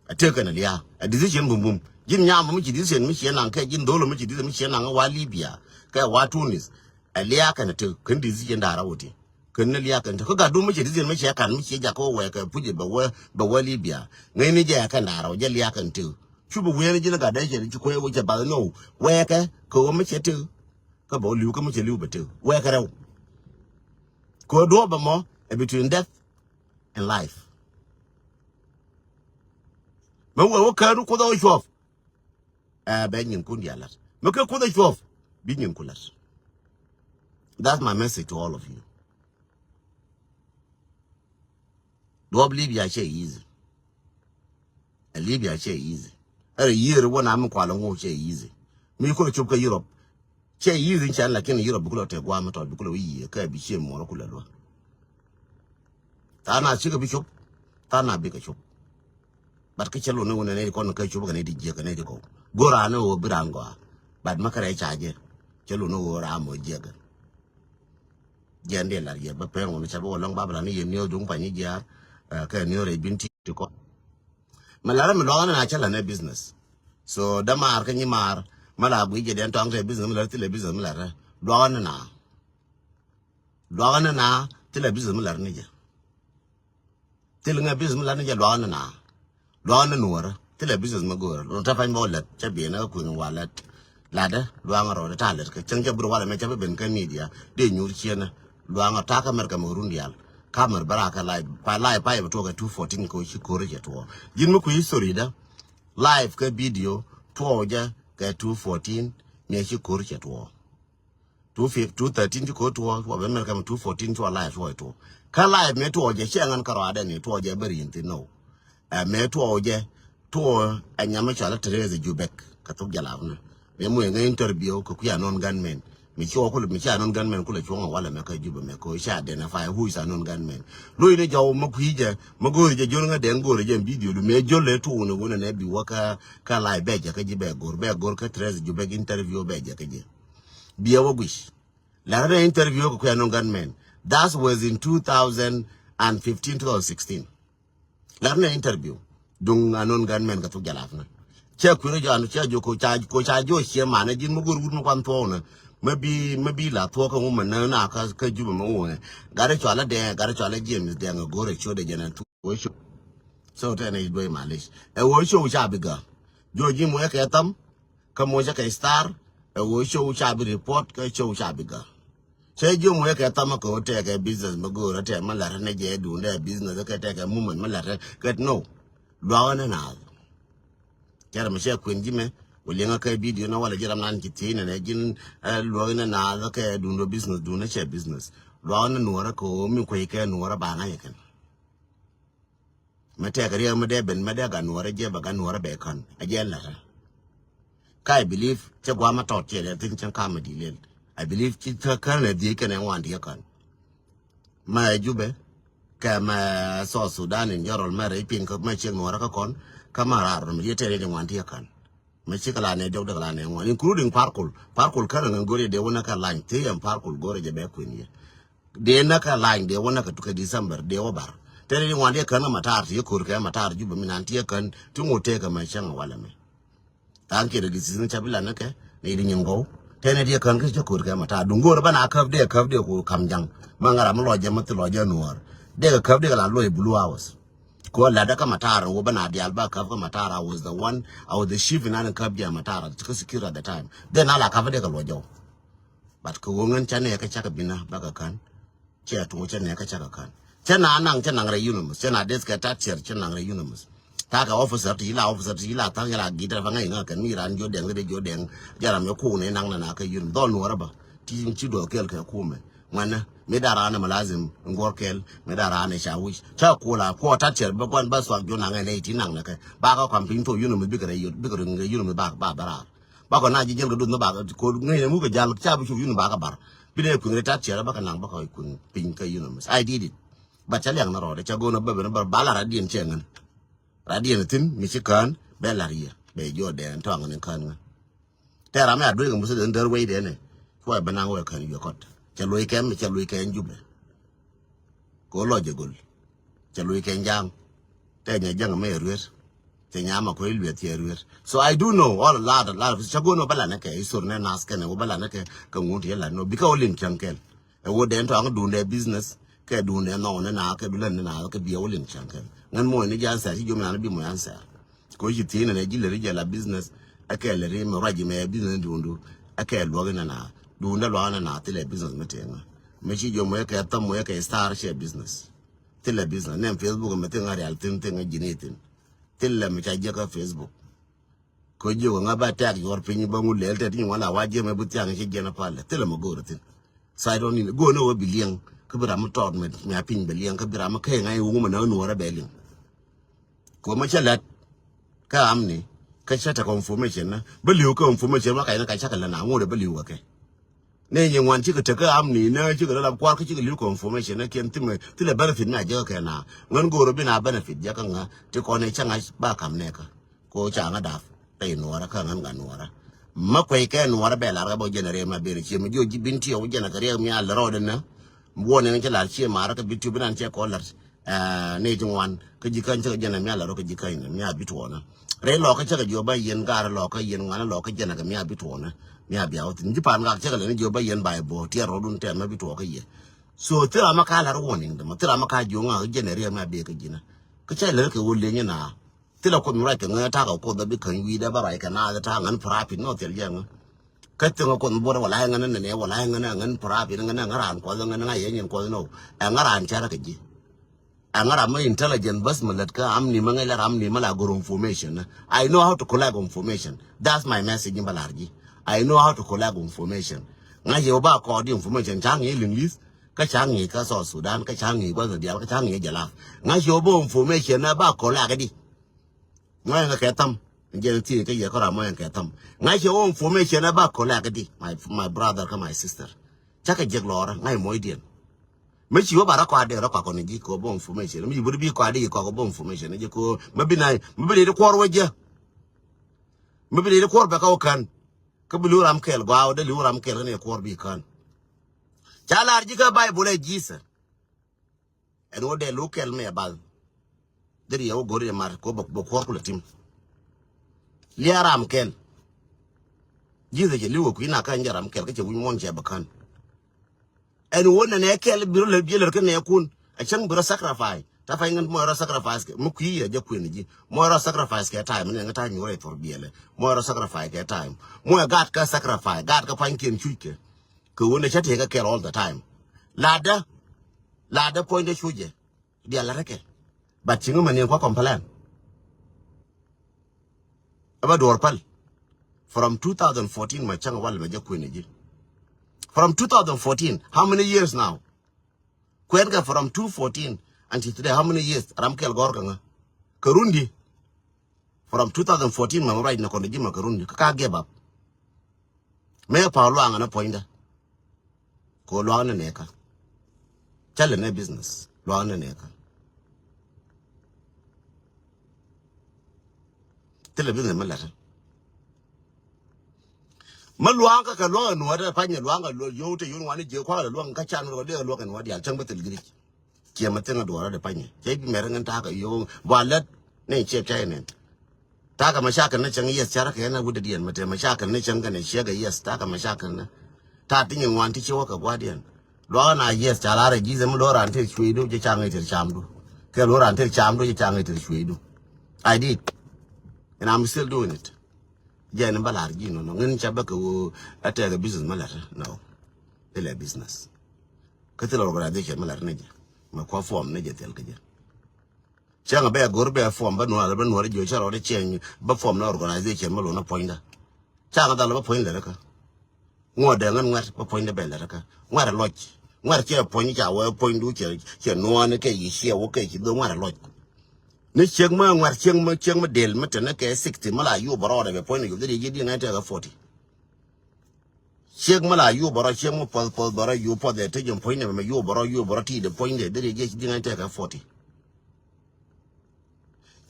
a take an liya a decision bum jin nya mu ci decision mi nan kai jin dole mu ci decision mi nan wa libya kai wa tunis a liya kan te kan decision da rawote kan na liya kan ta ka do mu ci decision mi kan mi ja ko wa ka puje ba wa libya ngai ni ja kan da rawo ja liya kan te Chuba where you got that you quay with your ball no where ka go me chetu ka bo liu ka mu cheliu betu where ka raw ko do ba mo between death and life ma wo ka ru ko do shof ba nyin kun ya lat ma ka ko do shof bi nyin kulas that's my message to all of you do believe ya che easy a libya che easy a year when I'm calling che easy me ko chup ka Europe che easy chan lakini Europe ko te gwa mato ko wi ka bi che mo ko lo ta na chi ka bi chup ta na bi ka chup bat ka chelo no ne ko ka chup ka ne di je ka ne di ko gora no o birango bat makare chaje chelo no ra mo je ga jende la ye ba pe mo cha bo long ba bla ni ye ni dung pa ni ja ka ni re binti ko malara mi loga na chala na business so da mar ka ni mar mala bu je den tong te business mala tile business mala loga na tile business mala ni je Tilling business lan ja luana nuora tile business magor lo ta fan bolet cha bi na ku walet lada luanga ro ta let ka changa bro wala me cha ben kan media de nyur chiena luanga ta ka mer ka murundial kamer baraka live pa to ka 214 ko shi kore je to jin mu ku history da live ka video to ja ka 214 me shi kore je to 213 ko to wa ben mer ka 214 to live to ka live me to je shengan ka ra da ni to je bari yin no me to je to anyama chala Teresa Jubek katuk jalavna me mu nga interview ko ku ya non gunmen mi cho ko mi cha non gunmen ko le chonga wala me ka juba me ko sha identify who is a non gunmen lo ile jaw ma ku je ma go je jol nga den go je video lu me jole to wono wona ne bi waka ka lai beja ka jibe gor ka Teresa Jubek interview beja ka je biya wogwish la ra interview ko ku ya non gunmen that was in 2015 2016 la ra interview dung anon gunmen ka to jalafna che ku re janu che jo ko cha jo che mana jin mugur wur kwan to na mabi la to ka mo na ka juba mo gare chala James de nga gore cho de jana tu wo sho so ta ne do malish wo sho cha biga jo ji mo ka tam ka mo ja ka star wo sho cha bi report ka sho cha biga che jo mo ka tam ko te ka business magoro te malara ne je du ne business ka te ka movement malara ka no luana na kera me she kwen jime wolenga ka video na wala jiram nan kitina na jin luana na ka du no business du na che business luana nuora ko mi ko ke nuora ba na yeken mate ka riya made ben made ga nuora je ba ga nuora be kan ajela kai believe che gwa ma tot che le tin chan ka ma di le I believe ki ta kan le di kan wan di kan ma jube kama so Sudan in yorol mare pin ko ma chen nuora ka kon kamara mi yete re wan di kan me chikala ne dog la ne wan including parkul kan ngan gore de wona ka line te am parkul gore je be kuin ye de na ka line de wona ka tuka December de obar te re wan de kan matar ye kur ka matar juba minan tie kan tungote ka ma chen wala me tan ke de decision chabila na ke ne di nyingo te ne de kan ke kur ka matar dungor bana ka de ko kamjang mangara mo lo je mat lo je nuor de ka de la lo blue hours ko la da ka matara wo bana di alba ka matara was the one I was the chief in an kabja matara to secure at the time then ala ka de ka lojo but ko ngan chane ka chaka bina baka kan che to chane ka chaka kan chana nang chana ngre unimus chana desk ta cher chana ngre unimus ta ka officer ti la ta la gidra fa ngai na kan mi ran jo deng jara me ku ne nang na ka yun don wora ba ti chi do kel ka ku me mana me dara na malazim ngorkel me dara na shawish cha kula ko ta cher ba kwan ba so jo na ngai ti nang na ka ba ka kwam pin to unimus bi ka ngai unimus ba bara ba ko na ji jel do no ba ko ngai mu ka jal cha bu unimus ba ka bar bi ne ku ta cher ba ka nang ba ka ku pin ka unimus I did it ba cha yang na ro de cha go no ba ba la radien chengan radien tin mi chikan be la ria be jo de to ngan kan te ra me adu ko se der we de ne ko ba na wo kan yo kot cha lui kem jube ko lo je gol cha lui ken jang te nya jang me ruer te nya ma ko ilwe te ruer so I do know all a lot of cha go no bala na ke isur ne nas ke ne wo bala na ke ka ngut ye la no bi ka olin chankel e wo de to ang du ne business ke du ne no ne na ke du le na ke bi olin chankel ngan mo ne jan sa ti jo na bi mo yan sa ko ji ti ne ji le ri la business ake le ri mo raji me business du ake lo na do na lo na tele business meeting me chi jo mo ka tam mo ka star share business tele business nem Facebook meeting ari al tin tin jinitin tele me cha je ka Facebook ko jo nga ba ta yor pin ba mu le te tin wala wa je me buti an chi je na pale tele mo go tin so I don't need go no wa billion ka bra mo tot me nya pin billion ka bra mo ka ngai wu mo na no ra belin ko ma cha lat ka amni ka cha ta confirmation na beliu ka confirmation wa ka na ka cha ka la na ngo de beliu ka ke ne yin wan chi ka te ka amni na chi ka la kwa ka chi ka liu confirmation na ken time ti le benefit na je ka na ngan go ro bi na benefit ja ka nga ti ko ne cha nga ba kam ne ka ko cha nga da te no ra ka ngan ga no ra ma ko ke no ra be la ga bo genere ma be ri chi mi jo ji bin ti o jena ka re mi al ro de na wo ne ke la chi ma ra ka bi tu bi nan che ko la ne jing wan ka ji kan cha jena mi al ro ka ji kan mi a bi to na re lo ka cha ka jo ba yen ga lo ka yen ngana lo ka jena ka mi a bi to na mi abia otin jipan ga che le jo ba yen ba bo ti ro dun te ma bi to ka ye so tira ma ka la ro wonin de ma tira ma ka jo nga genere ma be ka jina cái chơi lớn cái ôn lên như nào tức là con người cái người ta có con đã biết khởi vi đã bảo cái nào ta ngắn profit nó tiền giang cái tiếng con bố đó lại ngắn này lại ngắn profit ngắn ran có ngắn ngay những con nó ran chả cái gì ran mới intelligent bus mà lật cái am ni mà là guru information I know how to collect information that's my message in balarji I know how to collect information ngay giờ ba có đi information chẳng nghĩ liền list cái chẳng nghĩ cái South Sudan cái chẳng nghĩ bao giờ cái chẳng nghĩ giờ ngay giờ bộ information na ba có là cái đi ngay cái tâm giờ thì cái giờ có làm ngay cái tâm ngay giờ information na ba có là cái đi my brother and my sister chắc cái giấc lò ngay mỗi điện mấy chiếu bà đã qua đây đó qua còn gì có bộ information mấy bữa đi qua đây có bộ information này có mấy bên này mấy bên đây qua rồi chứ mấy bên đây qua bà câu cần cái bữa làm kẹl vào đây làm kẹl này qua bị cần chả là gì cái bài bule Jesus and what they look at me about there you go to mar ko bok ko ko tim liaram kel Jesus je liwo ku ina kan jaram kel ke wun mon je bakan and wona ne kel biro le biel ke ne kun a chan biro sacrifice ta fa ngan mo ra sacrifice mu ku yi je ku ni ji mo ra sacrifice ke time ne ngata nyu re tor biele mo ra sacrifice ke time mo gat ka sacrifice gat ka pan ken chuke ko wona chate ka kel all the time lada point de chuje dia la reke but chingu manen ko complain aba dor pal from 2014 ma changa wal ma je ku ni ji from 2014 how many years now kwenga from 2014 until today how many years ramkel gor kanga karundi from 2014 ma right na ko ji ma karundi ka give up me pa lo anga na pointa ko lo na ne ka chale ne business lo na ne ka television malata maluanga ka lo no da panya luanga lo yo te yun wani je kwa lo ka chan lo de lo kan wadi al chang betel giri ke matenga do da panya je bi merengan ta ka yo walat ne che chai ne ta ka mashaka na chang yes chara ka yana gudu diyan mate mashaka na chang ne shega yes ta ka mashaka na ta tinyin wanti che waka gwadiyan lo na yes chala re gize mu lo ran te chwedu je chang te chamdu ke lo ran te chamdu je chang te chwedu I did and I'm still doing it yeah and balarji no ngin chaba ko ata the business malata no ele business katelo organization malata ne ma kwa form ne je tel ke je changa be gor be form ba no ala ba no re jo charo de chen ba form na organization malo na pointa changa da ba point le ka ngode ngan ngat ba point be le ka ngara lodge ngara che point cha wa point du che no ne ke yi che wo ke ki do ngara lodge ni cheng ma ngwar cheng ma del ma tane ke 60 mala yu baro de point yu de ji ngai te ga 40 cheng mala yu baro cheng mo pol baro yu po de te jom point ne ma yu baro ti de point de ji ngai te ga 40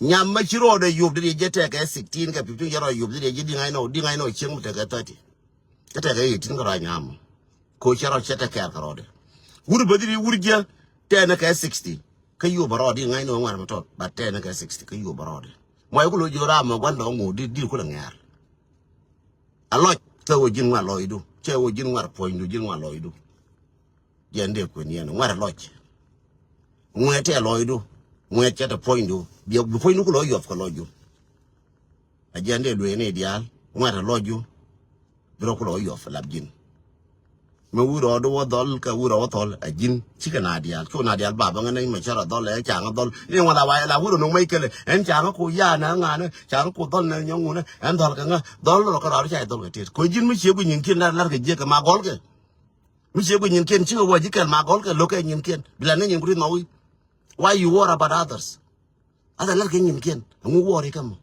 nyam ma chiro de yu de ji te ga 16 ga 15 yaro yu de ji ngai no cheng mo te ga 30 te ga 18 ga nyam ko charo chete ka ro de wur badiri wurja te na ka 60 kayu barodi ngai no ngwan matot batte na ka 60 kayu barodi moy ko lo jora ma gwanda ngo di ko la ngar alo to jin wa loidu che wo jin war poindu jin wa loidu yende ko ni no ngara loch ngwete loidu ngwete to poindu bi poindu ko lo yof ko loju ajende do ene dial ngara loju biro ko lo yof labjin me wuro do dol ka wuro tol ajin chika na dial ko na dial baba ngane ma chara dol e changa dol ni wala wa la wuro no mai kele en changa ko ya na ngane changa ko dol na nyongu na en dol ka nga dol lo ka ra cha dol ke ko jin mi che bu nyin kin na lar ke je ka ma gol ke mi che bu nyin kin chi wo ji kel ma gol ke lo ke nyin kin bila ne nyin buri no wi why you worry about others ada lar ke nyin kin ngu worry kam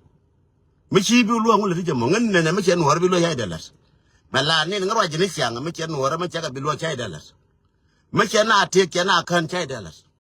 mi chi bi lu ngul ri je mo ngane ne mi che no war bi lo ya dalar bala ne ngara jini sianga me chen wora me chaga bilwa chai dalas me chena te kena kan chai dalas